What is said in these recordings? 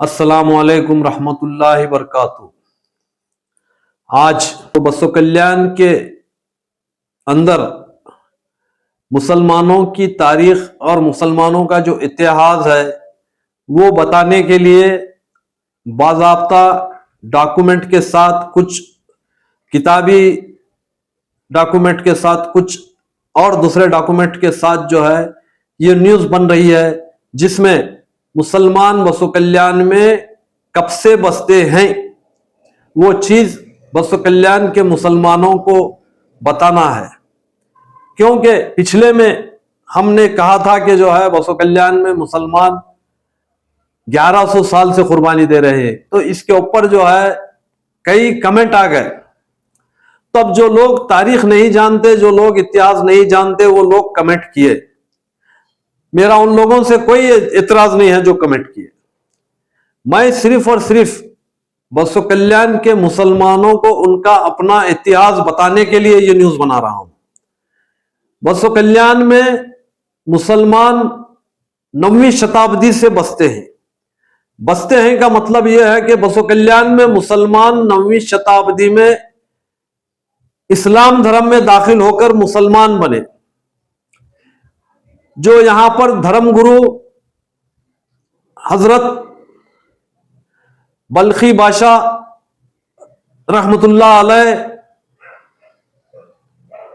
अस्सलामुअलैकुम रहमतुल्लाहि बरकातहू। आज तो बसो कल्याण के अंदर मुसलमानों की तारीख और मुसलमानों का जो इतिहास है वो बताने के लिए बाज़ाब्ता डॉक्यूमेंट के साथ, कुछ किताबी डॉक्यूमेंट के साथ, कुछ और दूसरे डॉक्यूमेंट के साथ जो है ये न्यूज़ बन रही है, जिसमें मुसलमान बसो कल्याण में कब से बसते हैं वो चीज बसो कल्याण के मुसलमानों को बताना है। क्योंकि पिछले में हमने कहा था कि जो है बसो कल्याण में मुसलमान 1100 साल से कुर्बानी दे रहे हैं, तो इसके ऊपर जो है कई कमेंट आ गए। तब जो लोग तारीख नहीं जानते, जो लोग इतिहास नहीं जानते, वो लोग कमेंट किए। मेरा उन लोगों से कोई इतराज नहीं है जो कमेंट किए। मैं सिर्फ और सिर्फ बसो कल्याण के मुसलमानों को उनका अपना इतिहास बताने के लिए ये न्यूज बना रहा हूं। बसो कल्याण में मुसलमान 9वीं शताब्दी से बसते हैं। बसते हैं का मतलब यह है कि बसो कल्याण में मुसलमान 9वीं शताब्दी में इस्लाम धर्म में दाखिल होकर मुसलमान बने। जो यहां पर धर्मगुरु हजरत बल्खी बादशाह रहमतुल्लाह अलैह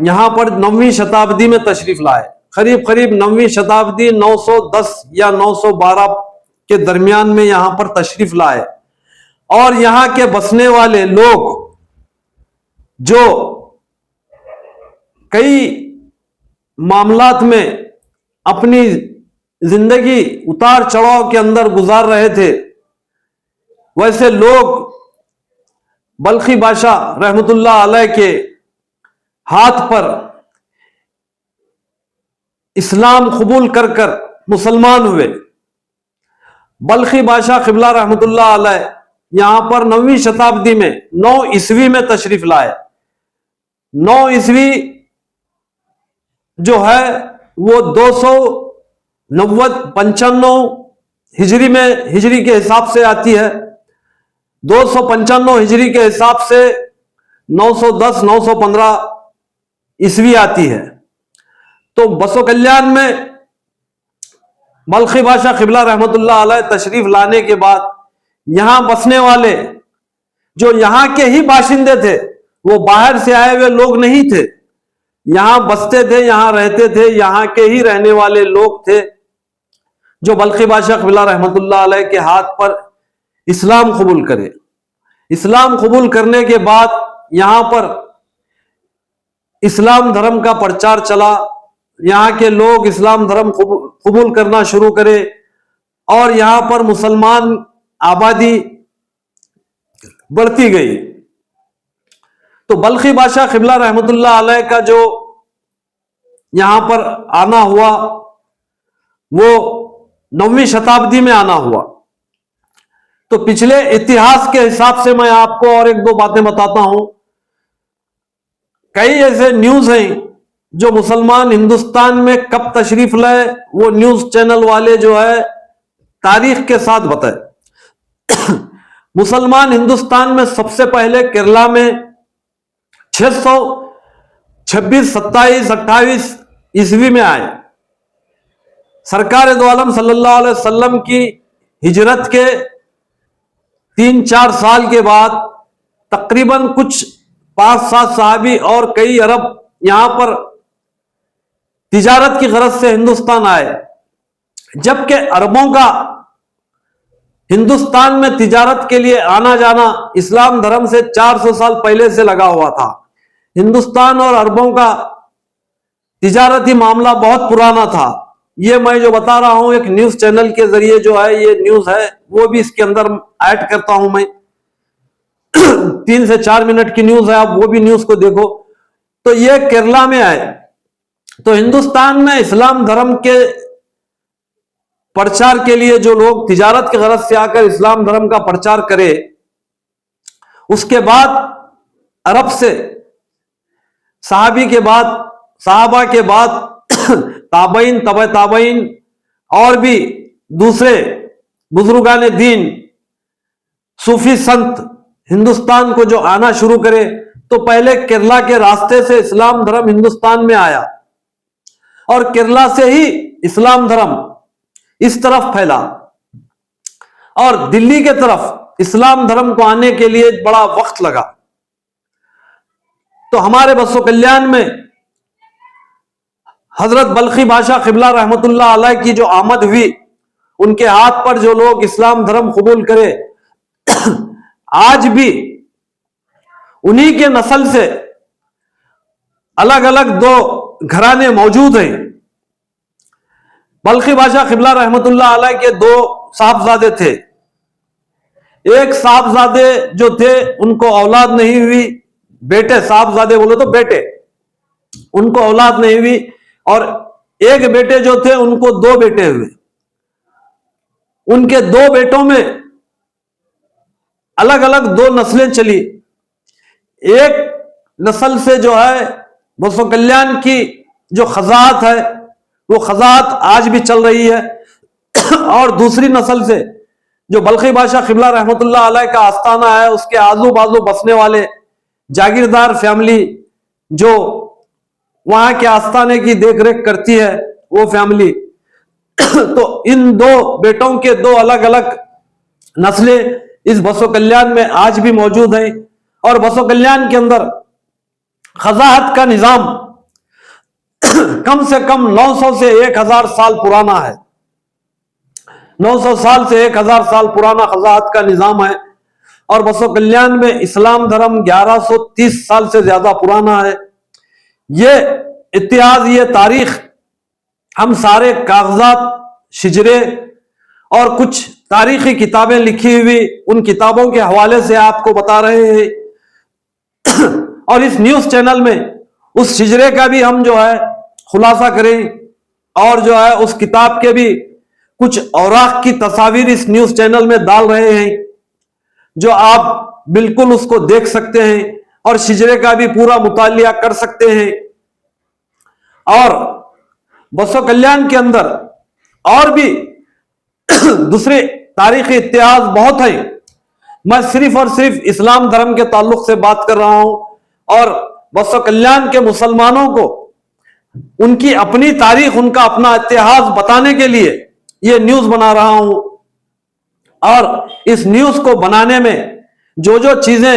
यहां पर 9वीं शताब्दी में तशरीफ लाए। करीब करीब 9वीं शताब्दी 910 या 912 के दरमियान में यहां पर तशरीफ लाए। और यहां के बसने वाले लोग जो कई मामलात में अपनी जिंदगी उतार चढ़ाव के अंदर गुजार रहे थे, वैसे लोग बल्खी बादशाह रहमतुल्लाह अलैह के हाथ पर इस्लाम कबूल कर कर मुसलमान हुए। बल्खी बादशाह क़िबला रहमतुल्लाह अलैह यहां पर 9वीं शताब्दी में 9 ईस्वी में तशरीफ लाए। 9 ईस्वी जो है वो 295 हिजरी में, हिजरी के हिसाब से आती है। 295 हिजरी के हिसाब से 910 915 ईस्वी आती है। तो बसो कल्याण में बल्खी बादशाह क़िबला रहमतुल्लाह अलैह तशरीफ लाने के बाद यहां बसने वाले जो यहां के ही बाशिंदे थे, वो बाहर से आए हुए लोग नहीं थे, यहां बसते थे, यहां रहते थे, यहां के ही रहने वाले लोग थे, जो बल्खी बादशाह क़िबला रहमतुल्लाह अलैह के हाथ पर इस्लाम कबूल करे। इस्लाम कबूल करने के बाद यहां पर इस्लाम धर्म का प्रचार चला। यहां के लोग इस्लाम धर्म कबूल करना शुरू करे और यहां पर मुसलमान आबादी बढ़ती गई। तो बल्खी बादशाह क़िबला रहमतुल्लाह अलैह का जो यहां पर आना हुआ वो 9वीं शताब्दी में आना हुआ। तो पिछले इतिहास के हिसाब से मैं आपको और एक दो बातें बताता हूं। कई ऐसे न्यूज हैं जो मुसलमान हिंदुस्तान में कब तशरीफ लाए, वो न्यूज चैनल वाले जो है तारीख के साथ बताए। मुसलमान हिंदुस्तान में सबसे पहले केरला में 626, 27, 28 ईस्वी में आए। सरकार दो आलम सल्लल्लाहु अलैहि वसल्लम की हिजरत के 3-4 साल के बाद तकरीबन कुछ 5-7 सहाबी और कई अरब यहां पर तिजारत की गरज से हिंदुस्तान आए। जबकि अरबों का हिंदुस्तान में तिजारत के लिए आना जाना इस्लाम धर्म से 400 साल पहले से लगा हुआ था। हिंदुस्तान और अरबों का तिजारती मामला बहुत पुराना था। ये मैं जो बता रहा हूं एक न्यूज चैनल के जरिए जो है ये न्यूज है, वो भी इसके अंदर ऐड करता हूं मैं। 3 से 4 मिनट की न्यूज है, आप वो भी न्यूज को देखो। तो ये केरला में आए। तो हिंदुस्तान में इस्लाम धर्म के प्रचार के लिए जो लोग तिजारत की गरज से आकर इस्लाम धर्म का प्रचार करे, उसके बाद अरब से सहाबी के बाद, सहाबा के बाद ताबईन, तबे ताबईन और भी दूसरे बुजुर्गान दीन सूफी संत हिंदुस्तान को जो आना शुरू करे, तो पहले केरला के रास्ते से इस्लाम धर्म हिंदुस्तान में आया और केरला से ही इस्लाम धर्म इस तरफ फैला और दिल्ली के तरफ इस्लाम धर्म को आने के लिए बड़ा वक्त लगा। तो हमारे बसो कल्याण में हजरत बल्खी बादशाह क़िबला रहमतुल्लाह अलैह की जो आमद हुई, उनके हाथ पर जो लोग इस्लाम धर्म कबूल करे, आज भी उन्हीं के नस्ल से अलग अलग दो घराने मौजूद हैं। बल्खी बादशाह क़िबला रहमतुल्लाह अलैह के दो साहबजादे थे। एक साहबजादे जो थे उनको औलाद नहीं हुई, बेटे, साहबजादे बोले तो बेटे, उनको औलाद नहीं हुई, और एक बेटे जो थे उनको दो बेटे हुए। उनके दो बेटों में अलग अलग दो नस्लें चली। एक नस्ल से जो है बसो कल्याण की जो खजात है, वो खजात आज भी चल रही है, और दूसरी नस्ल से जो बल्खी बादशाह क़िबला रहमतुल्लाह अलैह का आस्थाना है, उसके आजू बाजू बसने वाले जागीरदार फैमिली जो वहां के आस्थाने की देखरेख करती है, वो फैमिली। तो इन दो बेटों के दो अलग अलग नस्लें इस बसो कल्याण में आज भी मौजूद हैं। और बसो कल्याण के अंदर खजाहत का निजाम कम से कम 900 से 1000 साल पुराना है। 900 साल से 1000 साल पुराना खजाहत का निजाम है। और बसो कल्याण में इस्लाम धर्म 1130 साल से ज्यादा पुराना है। ये इतिहास, ये तारीख हम सारे कागजात, शिजरे और कुछ तारीखी किताबें लिखी हुई उन किताबों के हवाले से आपको बता रहे हैं। और इस न्यूज चैनल में उस शिजरे का भी हम जो है खुलासा करें और जो है उस किताब के भी कुछ औराक की तस्वीर इस न्यूज चैनल में डाल रहे हैं, जो आप बिल्कुल उसको देख सकते हैं और शिजरे का भी पूरा मुतालिया कर सकते हैं। और बसो कल्याण के अंदर और भी दूसरे तारीखी इतिहास बहुत है। मैं सिर्फ और सिर्फ इस्लाम धर्म के ताल्लुक से बात कर रहा हूं, और बसो कल्याण के मुसलमानों को उनकी अपनी तारीख, उनका अपना इतिहास बताने के लिए यह न्यूज बना रहा हूं। और इस न्यूज को बनाने में जो जो चीजें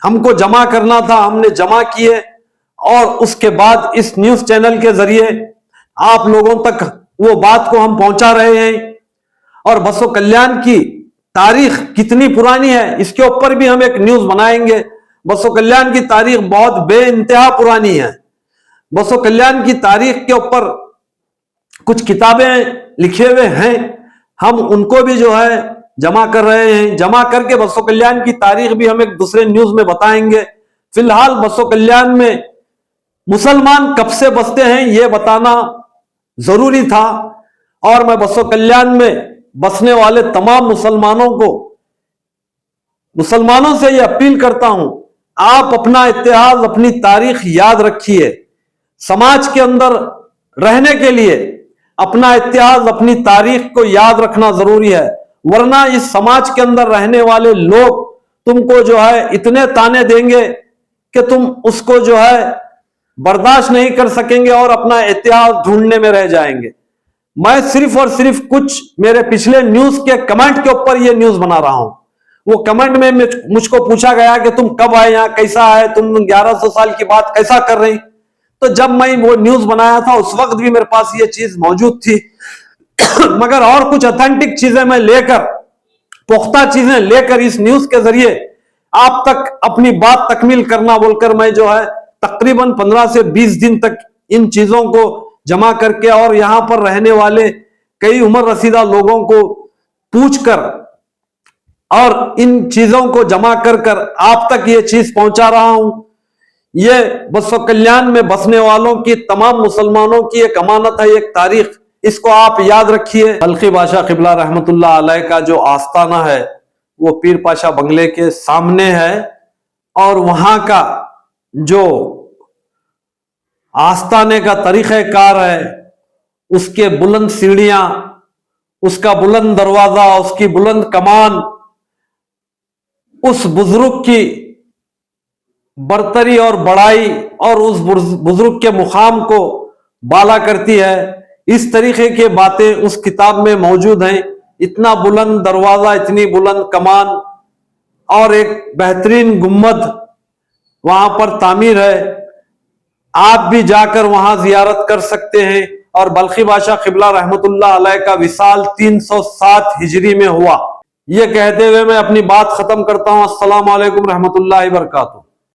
हमको जमा करना था, हमने जमा किए, और उसके बाद इस न्यूज चैनल के जरिए आप लोगों तक वो बात को हम पहुंचा रहे हैं। और बसो कल्याण की तारीख कितनी पुरानी है, इसके ऊपर भी हम एक न्यूज बनाएंगे। बसो कल्याण की तारीख बहुत बेइंतहा पुरानी है। बसो कल्याण की तारीख के ऊपर कुछ किताबें लिखे हुए हैं, हम उनको भी जो है जमा कर रहे हैं। जमा करके बसो कल्याण की तारीख भी हम एक दूसरे न्यूज में बताएंगे। फिलहाल बसो कल्याण में मुसलमान कब से बसते हैं यह बताना जरूरी था, और मैं बसो कल्याण में बसने वाले तमाम मुसलमानों से यह अपील करता हूं, आप अपना इतिहास, अपनी तारीख याद रखिए। समाज के अंदर रहने के लिए अपना इतिहास, अपनी तारीख को याद रखना जरूरी है, वरना इस समाज के अंदर रहने वाले लोग तुमको जो है इतने ताने देंगे कि तुम उसको जो है बर्दाश्त नहीं कर सकेंगे और अपना इतिहास ढूंढने में रह जाएंगे। मैं सिर्फ और सिर्फ कुछ मेरे पिछले न्यूज के कमेंट के ऊपर यह न्यूज बना रहा हूं। वो कमेंट में मुझको पूछा गया कि तुम कब आए यहां, कैसा है, तुम 1100 साल की बात कैसा कर रही। तो जब मैं वो न्यूज बनाया था उस वक्त भी मेरे पास ये चीज मौजूद थी। मगर और कुछ ऑथेंटिक चीजें मैं लेकर, पुख्ता चीजें लेकर इस न्यूज के जरिए आप तक अपनी बात तकमील करना बोलकर मैं जो है तकरीबन 15 से 20 दिन तक इन चीजों को जमा करके और यहां पर रहने वाले कई उम्र रसीदा लोगों को पूछकर और इन चीजों को जमा कर आप तक ये चीज पहुंचा रहा हूं। ये बसो कल्याण में बसने वालों की, तमाम मुसलमानों की एक अमानत है, एक तारीख, इसको आप याद रखिए। बल्खी बादशाह क़िबला रहमतुल्लाह अलैह का जो आस्थाना है वो पीर पाशा बंगले के सामने है, और वहां का जो आस्थाने का तरीक़ेकार है, उसके बुलंद सीढ़ियां, उसका बुलंद दरवाजा, उसकी बुलंद कमान, उस बुजुर्ग की बरतरी और बड़ाई और उस बुजुर्ग के मुकाम को बाला करती है। इस तरीके की बातें उस किताब में मौजूद हैं। इतना बुलंद दरवाजा, इतनी बुलंद कमान और एक बेहतरीन गुम्बद वहां पर तामीर है। आप भी जाकर वहां जियारत कर सकते हैं। और बल्खी बादशाह क़िबला रहमतुल्लाह अलैह का विसाल 307 हिजरी में हुआ। यह कहते हुए मैं अपनी बात खत्म करता हूं। अस्सलामु अलैकुम रहमतुल्लाहि व बरकातुहू।